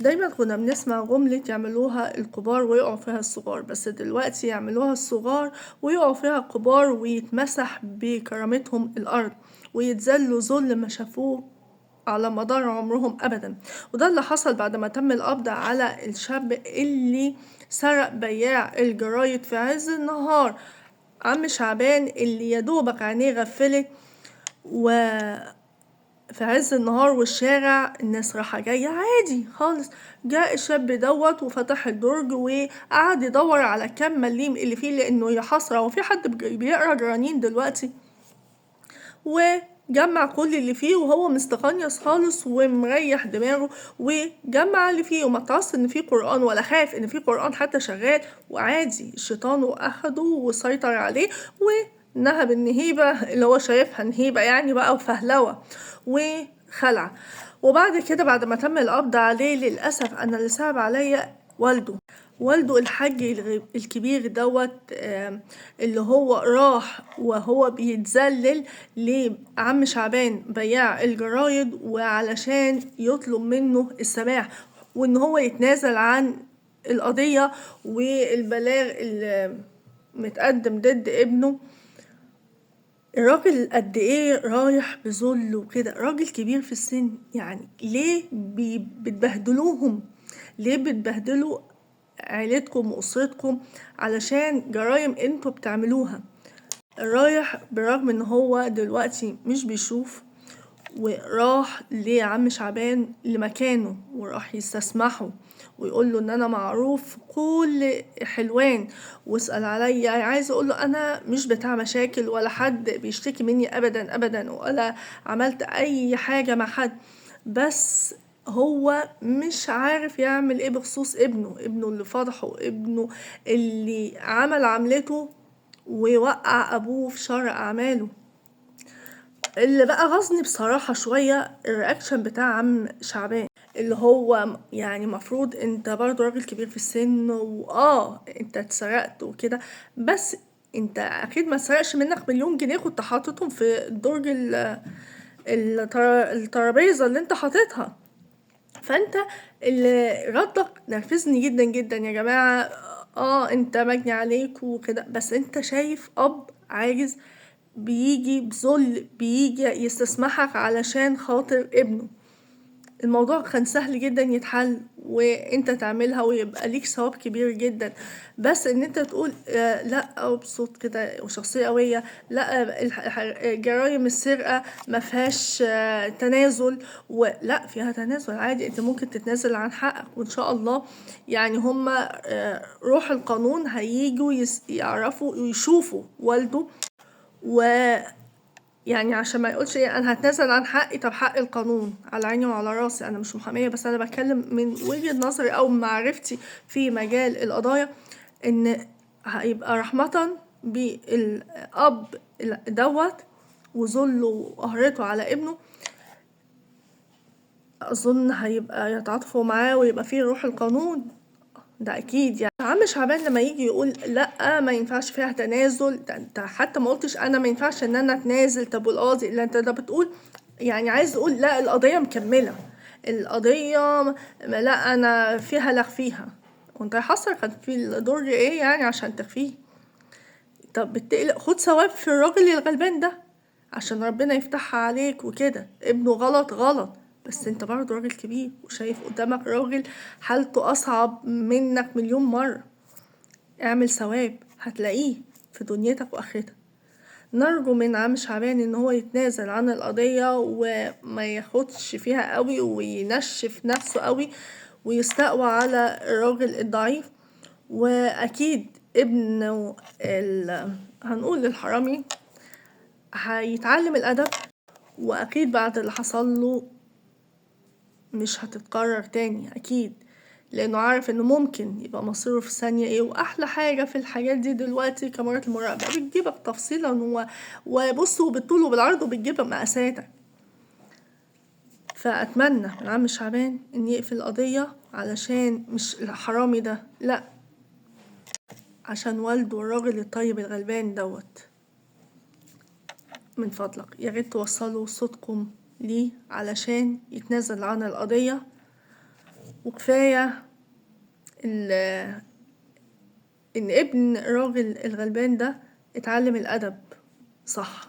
دايما كنا بنسمع جملة يعملوها الكبار ويقعوا فيها الصغار، بس دلوقتي يعملوها الصغار ويقعوا فيها الكبار ويتمسح بكرامتهم الأرض ويتذلوا ذل ما شافوه على مدار عمرهم أبدا. وده اللي حصل بعد ما تم القبض على الشاب اللي سرق بياع الجرايد في عز النهار، عم شعبان اللي يدوبك عينيه غفلت في عز النهار والشارع الناس رايحة جاية عادي خالص. جاء الشاب دوت وفتح الدرج وقعد يدور على كم مليم اللي فيه، لانه يا حسرة وفي حد بيقرا جرانين دلوقتي، وجمع كل اللي فيه وهو مستقنيص خالص ومريح دماغه، وجمع اللي فيه وما تعص ان فيه قرآن ولا خاف ان فيه قرآن حتى شغال، وعادي الشيطان واخده وسيطر عليه ونهب النهيبة اللي هو شايفها نهيبة يعني بقى وفهلوة وخلع. وبعد كده بعد ما تم القبض عليه، للأسف أنا اللي صعب عليا والده الحاج الكبير دوت، اللي هو راح وهو بيتذلل لعم شعبان بياع الجرايد وعلشان يطلب منه السماح وان هو يتنازل عن القضية والبلاغ اللي متقدم ضد ابنه. الراجل قد ايه رايح بذل وكده، راجل كبير في السن، يعني ليه بتبهدلوهم؟ ليه بتبهدلوا عيلتكم واسرتكم علشان جرايم انتوا بتعملوها؟ رايح برغم ان هو دلوقتي مش بيشوف، وراح لعم شعبان لمكانه وراح يستسمحه ويقول له ان انا معروف في كل حلوان واسأل عليا. عايز اقول له انا مش بتاع مشاكل ولا حد بيشتكي مني ابدا ابدا، ولا عملت اي حاجة مع حد، بس هو مش عارف يعمل ايه بخصوص ابنه اللي فضحه، ابنه اللي عمل عملته ويوقع ابوه في شر اعماله. اللي بقى غصني بصراحة شوية الرياكشن بتاع عم شعبان، اللي هو يعني مفروض انت برضو راجل كبير في السن انت اتسرقت وكده، بس انت اكيد ما سرقش منك 1,000,000 جنيه كنت حاططهم في درج الترابيزة اللي انت حاططها. فانت اللي ردك نرفزني جدا جدا يا جماعة. انت مجني عليك وكده، بس انت شايف اب عاجز بيجي بذل بيجي يستسمحك علشان خاطر ابنه. الموضوع كان سهل جدا يتحل وانت تعملها ويبقى ليك ثواب كبير جدا، بس ان انت تقول لا، او بصوت كده وشخصية قوية، لا جرائم السرقة ما فيهاش تنازل، ولا فيها تنازل عادي، انت ممكن تتنازل عن حقك وان شاء الله يعني هما روح القانون هيجوا يعرفوا ويشوفوا والده. ويعني عشان ما يقولش ايه انا هتنازل عن حقي، طب حق القانون على عيني وعلى راسي، انا مش محامية بس انا بتكلم من وجهة نظري او معرفتي في مجال القضايا، ان هيبقى رحمة بالاب دوت وذله وقهرته على ابنه، اظن هيبقى يتعاطفوا معاه ويبقى فيه روح القانون، ده اكيد. يعني عم شعبان لما يجي يقول لا ما ينفعش فيها تنازل، ده انت حتى ما قلتش انا ما ينفعش ان انا اتنازل، طب والقاضي اللي انت ده بتقول يعني عايز تقول لا القضية مكملة، القضية لا انا فيها لا فيها، وانت حصل كان في الدور ايه يعني عشان تخفيه؟ طب بتقلق خد ثواب في الراجل الغلبان ده عشان ربنا يفتحها عليك وكده، ابنه غلط غلط، بس انت برضه راجل كبير وشايف قدامك راجل حالته اصعب منك 1,000,000 مرة، اعمل ثواب هتلاقيه في دنيتك واخرتك. نرجو من عم شعبان ان هو يتنازل عن القضية وما ياخدش فيها قوي وينشف نفسه قوي ويستقوى على الراجل الضعيف. واكيد ابنه هنقول الحرامي هيتعلم الادب، واكيد بعد اللي حصل له مش هتتكرر تاني اكيد، لانه عارف انه ممكن يبقى مصيره في ثانية ايه. واحلى حاجة في الحاجات دي دلوقتي كاميرات المراقبة بتجيبك تفصيلا وبص وبالطول وبالعرض وبتجيبك مقاساتك. فاتمنى من عم شعبان ان يقفل القضية علشان مش الحرامي ده، لا عشان والده الراجل الطيب الغلبان دوت. من فضلك يا ريت توصلوا صوتكم ليه علشان يتنازل عن القضية وكفاية ان ابن الراجل الغلبان ده اتعلم الادب صح.